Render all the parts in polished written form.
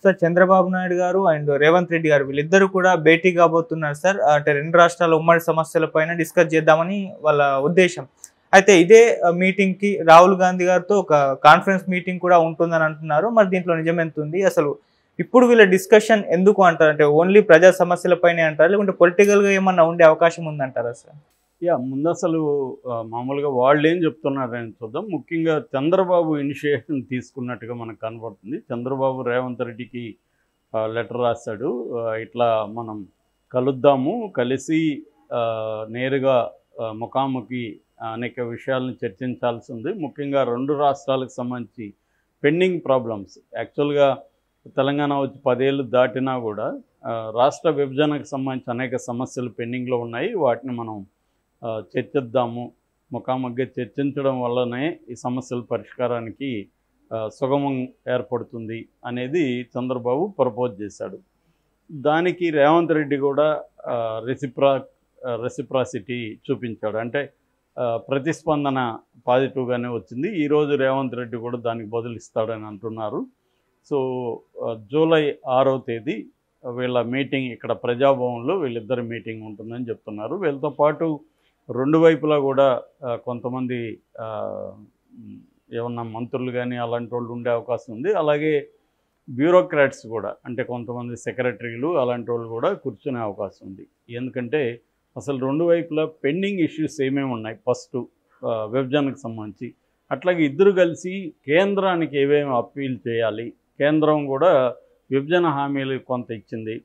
Sir Chandrababu Naidu గారు and Revanth Reddy గారు వీళ్ళిద్దరూ కూడా భేటీ కాబోతున్నారు సార్. అంటే రెండు రాష్ట్రాల ఉమ్మడి సమస్యలపైన డిస్కస్ చేద్దామని వాళ్ళ ఉద్దేశం. అయితే ఇదే మీటింగ్‌కి రాహుల్ గాంధీ గారితో ఒక కాన్ఫరెన్స్ మీటింగ్ కూడా ఉంటుందని అంటున్నారు. మరి దీంట్లో నిజమెంతుంది? అసలు ఇప్పుడు వీళ్ళ డిస్కషన్ ఎందుకు అంటారు? అంటే ఓన్లీ ప్రజా సమస్యలపైనే అంటారా? లేకుంటే పొలిటికల్‌గా ఏమన్నా ఉండే అవకాశం ఉందంటారా సార్? ముందసలు మామూలుగా వాళ్ళేం చెప్తున్నారని చూద్దాం. ముఖ్యంగా చంద్రబాబు ఇనిషియేషన్ తీసుకున్నట్టుగా మనకు కనపడుతుంది. చంద్రబాబు రేవంత్ రెడ్డికి లెటర్ రాశాడు. ఇట్లా మనం కలుద్దాము, కలిసి నేరుగా ముఖాముఖి అనేక విషయాలను చర్చించాల్సి ఉంది. ముఖ్యంగా రెండు రాష్ట్రాలకు సంబంధించి పెండింగ్ ప్రాబ్లమ్స్, యాక్చువల్గా తెలంగాణ వచ్చి 10 ఏళ్ళు దాటినా కూడా రాష్ట్ర విభజనకు సంబంధించి అనేక సమస్యలు పెండింగ్లో ఉన్నాయి. వాటిని మనం చర్చిద్దాము, ముఖాముఖిగా చర్చించడం వల్లనే ఈ సమస్యల పరిష్కారానికి సుగమం ఏర్పడుతుంది అనేది చంద్రబాబు ప్రపోజ్ చేశాడు. దానికి రేవంత్ రెడ్డి కూడా రెసిప్రాసిటీ చూపించాడు. అంటే ప్రతిస్పందన పాజిటివ్గానే వచ్చింది. ఈరోజు రేవంత్ రెడ్డి కూడా దానికి బదులిస్తాడని అంటున్నారు. సో జూలై 6వ తేదీ వీళ్ళ మీటింగ్ ఇక్కడ ప్రజాభవన్లో వీళ్ళిద్దరి మీటింగ్ ఉంటుందని చెప్తున్నారు. వీళ్ళతో పాటు రెండు వైపులా కూడా కొంతమంది ఏమన్నా మంత్రులు కానీ అలాంటి వాళ్ళు ఉండే అవకాశం ఉంది. అలాగే బ్యూరోక్రాట్స్ కూడా, అంటే కొంతమంది సెక్రటరీలు అలాంటి వాళ్ళు కూడా కూర్చునే అవకాశం ఉంది. ఎందుకంటే అసలు రెండు వైపులా పెండింగ్ ఇష్యూస్ ఏమేమి ఉన్నాయి, ఫస్ట్ విభజనకు సంబంధించి, అట్లాగే ఇద్దరు కలిసి కేంద్రానికి ఏమేమి అప్పీల్ చేయాలి, కేంద్రం కూడా విభజన హామీలు కొంత ఇచ్చింది,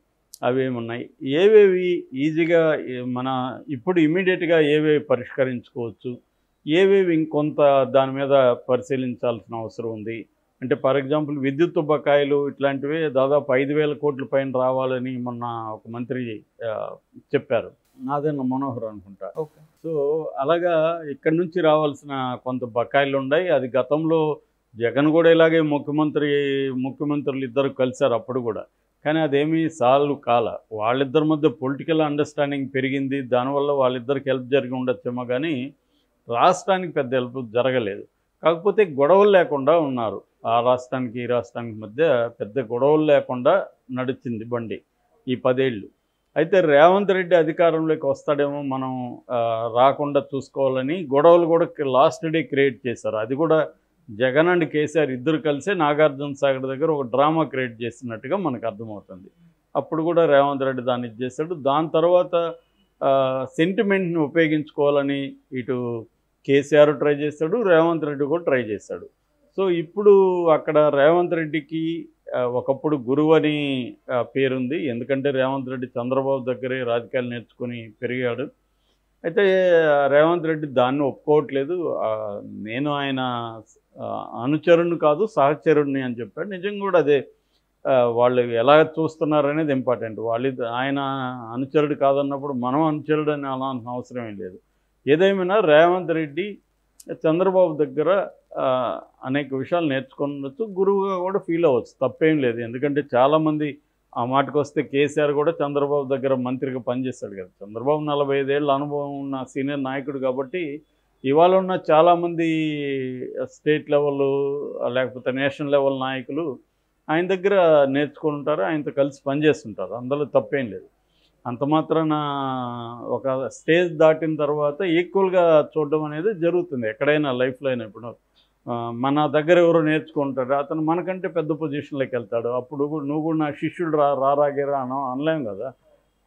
అవేమి ఉన్నాయి, ఏవేవి ఈజీగా మన ఇప్పుడు ఇమీడియట్గా ఏవేవి పరిష్కరించుకోవచ్చు, ఏవేవి ఇంకొంత దాని మీద పరిశీలించాల్సిన అవసరం ఉంది. అంటే ఫర్ ఎగ్జాంపుల్ విద్యుత్ బకాయిలు ఇట్లాంటివి దాదాపు 5,000 కోట్ల పైన రావాలని మొన్న ఒక మంత్రి చెప్పారు, నాదెండ్ల మనోహర్ అనుకుంటా. ఓకే. సో అలాగా ఇక్కడి నుంచి రావాల్సిన కొంత బకాయిలు ఉన్నాయి. అది గతంలో జగన్ కూడా ఇలాగే ముఖ్యమంత్రులు ఇద్దరు కలిశారు అప్పుడు కూడా, కానీ అదేమీ సాల్వ్ కాల. వాళ్ళిద్దరి మధ్య పొలిటికల్ అండర్స్టాండింగ్ పెరిగింది, దానివల్ల వాళ్ళిద్దరికి హెల్ప్ జరిగి ఉండొచ్చేమో, కానీ రాష్ట్రానికి పెద్ద హెల్ప్ జరగలేదు. కాకపోతే గొడవలు లేకుండా ఉన్నారు. ఆ రాష్ట్రానికి ఈ రాష్ట్రానికి మధ్య పెద్ద గొడవలు లేకుండా నడిచింది బండి ఈ 10 ఏళ్ళు. అయితే రేవంత్ రెడ్డి అధికారంలోకి వస్తాడేమో మనం రాకుండా చూసుకోవాలని గొడవలు కూడా లాస్ట్ డే క్రియేట్ చేశారు. అది కూడా జగన్ అండ్ కేసీఆర్ ఇద్దరు కలిసే నాగార్జున సాగర్ దగ్గర ఒక డ్రామా క్రియేట్ చేసినట్టుగా మనకు అర్థమవుతుంది. అప్పుడు కూడా రేవంత్ రెడ్డి దాన్ని చేశాడు. దాని తర్వాత సెంటిమెంట్ని ఉపయోగించుకోవాలని ఇటు కేసీఆర్ ట్రై చేశాడు, రేవంత్ రెడ్డి కూడా ట్రై చేశాడు. సో ఇప్పుడు అక్కడ రేవంత్ రెడ్డికి ఒకప్పుడు గురువు అని పేరుంది. ఎందుకంటే రేవంత్ రెడ్డి చంద్రబాబు దగ్గరే రాజకీయాలు నేర్చుకుని పెరిగాడు. అయితే రేవంత్ రెడ్డి దాన్ని ఒప్పుకోవట్లేదు. నేను ఆయన అనుచరుణ్ణి కాదు సహచరుణ్ణి అని చెప్పాడు. నిజంగా కూడా అదే. వాళ్ళు ఎలా చూస్తున్నారు అనేది ఇంపార్టెంట్. ఆయన అనుచరుడు కాదన్నప్పుడు మనం అనుచరుడు అని అనాల్సిన అవసరం ఏం లేదు. ఏదేమైనా రేవంత్ రెడ్డి చంద్రబాబు దగ్గర అనేక విషయాలు నేర్చుకోవచ్చు, గురువుగా కూడా ఫీల్ అవ్వచ్చు, తప్పేం లేదు. ఎందుకంటే చాలామంది ఆ మాటకు వస్తే కేసీఆర్ కూడా చంద్రబాబు దగ్గర మంత్రిగా పనిచేస్తాడు కదా. చంద్రబాబు 45 ఏళ్ళ అనుభవం ఉన్న సీనియర్ నాయకుడు కాబట్టి ఇవాళ ఉన్న చాలామంది స్టేట్ లెవెల్ లేకపోతే నేషనల్ లెవెల్ నాయకులు ఆయన దగ్గర నేర్చుకుంటారు, ఆయనతో కలిసి పనిచేస్తుంటారు. అందులో తప్పేం లేదు. అంత మాత్రాన ఒక స్టేజ్ దాటిన తర్వాత ఈక్వల్గా చూడడం అనేది జరుగుతుంది ఎక్కడైనా లైఫ్లో అయినా. ఇప్పుడు మన దగ్గర ఎవరో నేర్చుకుంటాడు, అతను మనకంటే పెద్ద పొజిషన్లోకి వెళ్తాడు. అప్పుడు నువ్వు కూడా నా శిష్యుడు రారాగిరా అనలేం కదా.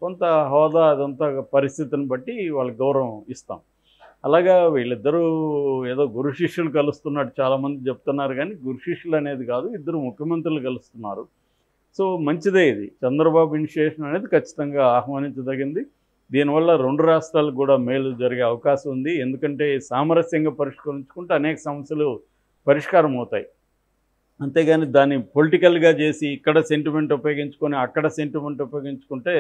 కొంత హోదా అదంతా పరిస్థితిని బట్టి వాళ్ళకి గౌరవం ఇస్తాం. అలాగా వీళ్ళిద్దరూ ఏదో గురు శిష్యులు కలుస్తున్నట్టు చాలామంది చెప్తున్నారు, కానీ గురు శిష్యులు అనేది కాదు, ఇద్దరు ముఖ్యమంత్రులు కలుస్తున్నారు. సో మంచిదే ఇది. చంద్రబాబు ఇనిషియేషన్ అనేది ఖచ్చితంగా ఆహ్వానించదగింది. దీనివల్ల రెండు రాష్ట్రాలకు కూడా మేలు జరిగే అవకాశం ఉంది. ఎందుకంటే సామరస్యంగా పరిష్కరించుకుంటే అనేక సమస్యలు పరిష్కారం అవుతాయి. అంతేగాని దాన్ని పొలిటికల్గా చేసి ఇక్కడ సెంటిమెంట్ ఉపయోగించుకొని అక్కడ సెంటిమెంట్ ఉపయోగించుకుంటే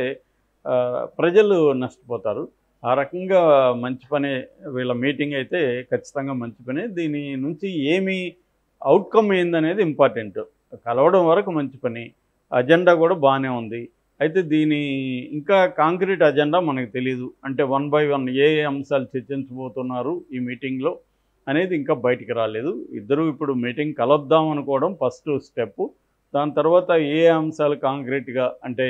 ప్రజలు నష్టపోతారు. ఆ రకంగా మంచి పనే వీళ్ళ మీటింగ్ అయితే ఖచ్చితంగా మంచి పనే. దీని నుంచి ఏమి అవుట్కమ్ ఏందనేది ఇంపార్టెంట్. కలవడం వరకు మంచి పని, అజెండా కూడా బాగానే ఉంది. అయితే దీని ఇంకా కాంక్రీట్ అజెండా మనకు తెలియదు. అంటే 1 by 1 ఏ అంశాలు చర్చించబోతున్నారు ఈ మీటింగ్లో అనేది ఇంకా బయటికి రాలేదు. ఇద్దరు ఇప్పుడు మీటింగ్ కలుద్దాం అనుకోవడం ఫస్ట్ స్టెప్. దాని తర్వాత ఏ అంశాలు కాంక్రీట్గా అంటే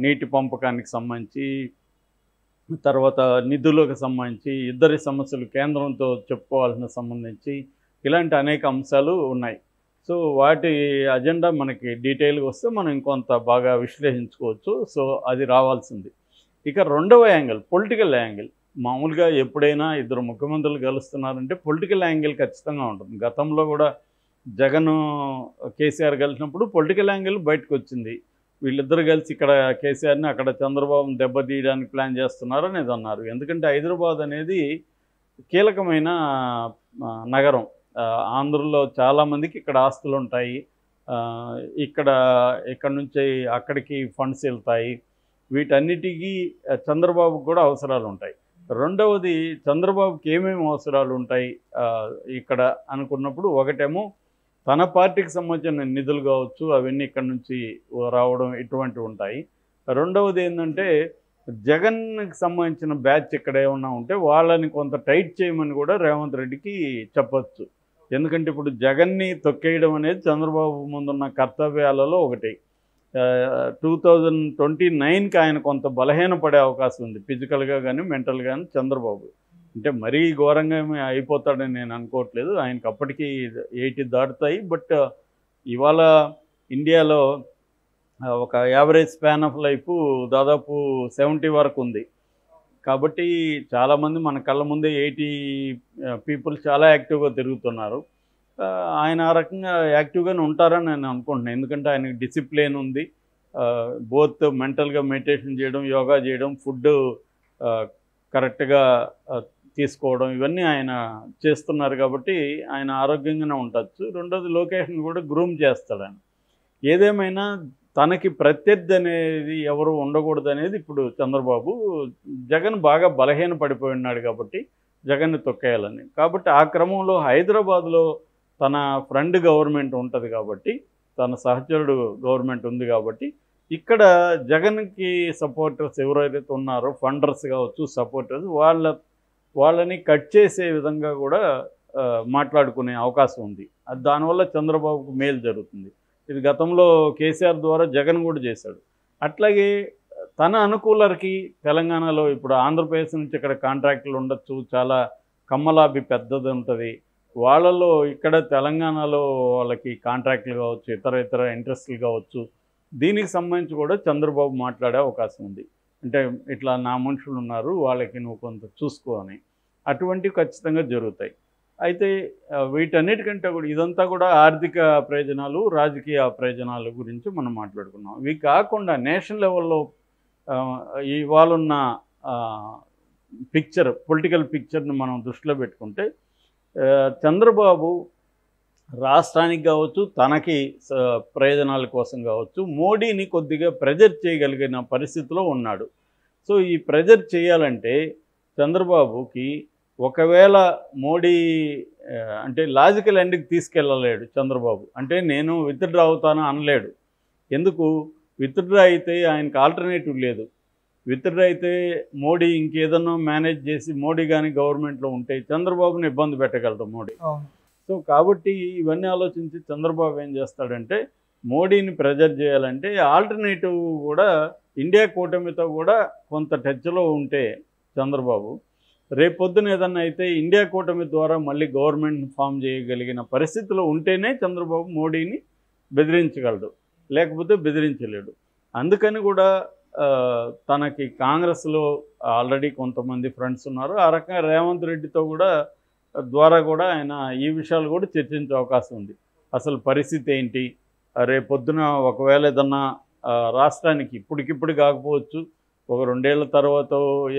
నీటి పంపకానికి సంబంధించి, తర్వాత నిధులకు సంబంధించి, ఇద్దరి సమస్యలు కేంద్రంతో చెప్పుకోవాల్సిన సంబంధించి ఇలాంటి అనేక అంశాలు ఉన్నాయి. సో వాటి అజెండా మనకి డీటెయిల్గా వస్తే మనం ఇంకొంత బాగా విశ్లేషించుకోవచ్చు. సో అది రావాల్సింది. ఇక రెండవ యాంగిల్ పొలిటికల్ యాంగిల్. మామూలుగా ఎప్పుడైనా ఇద్దరు ముఖ్యమంత్రులు కలుస్తున్నారంటే పొలిటికల్ యాంగిల్ ఖచ్చితంగా ఉంటుంది. గతంలో కూడా జగన్ కేసీఆర్ కలిసినప్పుడు పొలిటికల్ యాంగిల్ బయటకు వచ్చింది. వీళ్ళిద్దరు కలిసి ఇక్కడ కేసీఆర్ని అక్కడ చంద్రబాబుని దెబ్బతీయడానికి ప్లాన్ చేస్తున్నారు అనేది అన్నారు. ఎందుకంటే హైదరాబాద్ అనేది కీలకమైన నగరం. ఆంధ్రలో చాలామందికి ఇక్కడ ఆస్తులు ఉంటాయి. ఇక్కడ నుంచి అక్కడికి ఫండ్స్ వెళ్తాయి. వీటన్నిటికీ చంద్రబాబుకు కూడా అవసరాలు ఉంటాయి. రెండవది చంద్రబాబుకి ఏమేమి అవసరాలు ఉంటాయి ఇక్కడ అనుకున్నప్పుడు, ఒకటేమో తన పార్టీకి సంబంధించిన నిధులు కావచ్చు, అవన్నీ ఇక్కడ నుంచి రావడం ఇటువంటివి ఉంటాయి. రెండవది ఏంటంటే జగన్కి సంబంధించిన బ్యాచ్ ఇక్కడ ఏమన్నా ఉంటే వాళ్ళని కొంత టైట్ చేయమని కూడా రేవంత్ రెడ్డికి చెప్పచ్చు. ఎందుకంటే ఇప్పుడు జగన్ని తొక్కేయడం అనేది చంద్రబాబు ముందున్న కర్తవ్యాలలో ఒకటి. 2029కి ఆయన కొంత బలహీనపడే అవకాశం ఉంది, ఫిజికల్గా కానీ మెంటల్గా కానీ. చంద్రబాబు అంటే మరీ ఘోరంగా ఏమీ అయిపోతాడని నేను అనుకోవట్లేదు. ఆయనకి అప్పటికి 80 దాటుతాయి. బట్ ఇవాళ ఇండియాలో ఒక యావరేజ్ స్పాన్ ఆఫ్ లైఫ్ దాదాపు 70 వరకు ఉంది. కాబట్టి చాలామంది మన కళ్ళ ముందే 80 పీపుల్ చాలా యాక్టివ్గా తిరుగుతున్నారు. ఆయన ఆ రకంగా యాక్టివ్గానే ఉంటారని నేను అనుకుంటున్నాను. ఎందుకంటే ఆయనకి డిసిప్లిన్ ఉంది. బోత్ మెంటల్గా మెడిటేషన్ చేయడం, యోగా చేయడం, ఫుడ్ కరెక్ట్గా తీసుకోవడం, ఇవన్నీ ఆయన చేస్తున్నారు. కాబట్టి ఆయన ఆరోగ్యంగానే ఉండొచ్చు. రెండోది లొకేషన్ కూడా గ్రూమ్ చేస్తాడు ఆయన. ఏదేమైనా తనకి ప్రత్యర్థి అనేది ఎవరు ఉండకూడదు అనేది ఇప్పుడు చంద్రబాబు. జగన్ బాగా బలహీన పడిపోయి ఉన్నాడు కాబట్టి జగన్ని తొక్కేయాలని. కాబట్టి ఆ క్రమంలో హైదరాబాద్లో తన ఫ్రెండ్ గవర్నమెంట్ ఉంటుంది కాబట్టి, తన సహచరుడు గవర్నమెంట్ ఉంది కాబట్టి, ఇక్కడ జగన్కి సపోర్టర్స్ ఎవరైతే ఉన్నారో, ఫండర్స్ కావచ్చు, సపోర్టర్స్, వాళ్ళని కట్ చేసే విధంగా కూడా మాట్లాడుకునే అవకాశం ఉంది. దానివల్ల చంద్రబాబుకు మేలు జరుగుతుంది. ఇది గతంలో కేసీఆర్ ద్వారా జగన్ కూడా చేశాడు. అట్లాగే తన అనుకూలరికి తెలంగాణలో ఇప్పుడు ఆంధ్రప్రదేశ్ నుంచి ఇక్కడ కాంట్రాక్టులు ఉండొచ్చు, చాలా కమ్మలాభి పెద్దది ఉంటుంది. వాళ్ళలో ఇక్కడ తెలంగాణలో వాళ్ళకి కాంట్రాక్టులు కావచ్చు, ఇతర ఇంట్రెస్టులు కావచ్చు, దీనికి సంబంధించి కూడా చంద్రబాబు మాట్లాడే అవకాశం ఉంది. అంటే ఇట్లా నా మనుషులు ఉన్నారు, వాళ్ళకి నువ్వు కొంత చూసుకో అని. అటువంటివి ఖచ్చితంగా జరుగుతాయి. అయితే వీటన్నిటికంటే కూడా ఇదంతా కూడా ఆర్థిక ప్రయోజనాలు, రాజకీయ ప్రయోజనాల గురించి మనం మాట్లాడుకున్నాం. ఇవి కాకుండా నేషనల్ లెవెల్లో ఇవాళున్న పొలిటికల్ పిక్చర్ని మనం దృష్టిలో పెట్టుకుంటే, చంద్రబాబు రాష్ట్రానికి కావచ్చు, తనకి ప్రయోజనాల కోసం కావచ్చు, మోడీని కొద్దిగా ప్రెజర్ చేయగలిగిన పరిస్థితిలో ఉన్నాడు. సో ఈ ప్రెజర్ చేయాలంటే చంద్రబాబుకి ఒకవేళ మోడీ అంటే లాజికల్ ఎండ్కి తీసుకెళ్ళలేడు చంద్రబాబు. అంటే నేను విత్డ్రా అవుతాను అనలేడు. ఎందుకు? విత్డ్రా అయితే ఆయనకు ఆల్టర్నేటివ్ లేదు. విత్డ్రా అయితే మోడీ ఇంకేదన్నా మేనేజ్ చేసి, మోడీ కానీ గవర్నమెంట్లో ఉంటే చంద్రబాబుని ఇబ్బంది పెట్టగలరు మోడీ. సో కాబట్టి ఇవన్నీ ఆలోచించి చంద్రబాబు ఏం చేస్తాడంటే, మోడీని ప్రెజర్ చేయాలంటే ఆల్టర్నేటివ్ కూడా ఇండియా కూటమితో కూడా కొంత టచ్లో ఉంటే చంద్రబాబు, రేపొద్దున ఏదన్నా అయితే ఇండియా కూటమి ద్వారా మళ్ళీ గవర్నమెంట్ ఫామ్ చేయగలిగిన పరిస్థితిలో ఉంటేనే చంద్రబాబు మోడీని బెదిరించగలడు, లేకపోతే బెదిరించలేడు. అందుకని కూడా తనకి కాంగ్రెస్లో ఆల్రెడీ కొంతమంది ఫ్రెండ్స్ ఉన్నారు. ఆ రకంగా రేవంత్ రెడ్డితో కూడా ద్వారా కూడా ఆయన ఈ విషయాలు కూడా చర్చించే అవకాశం ఉంది. అసలు పరిస్థితి ఏంటి, రేపొద్దున ఒకవేళ ఏదన్నా రాష్ట్రానికి ఇప్పటికిప్పుడు కాకపోవచ్చు, ఒక 2 ఏళ్ల తర్వాత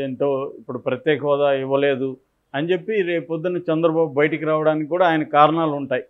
ఏంటో, ఇప్పుడు ప్రత్యేక హోదా ఇవ్వలేదు అని చెప్పి రేపొద్దున చంద్రబాబు బయటికి రావడానికి కూడా ఆయన కారణాలు ఉంటాయి.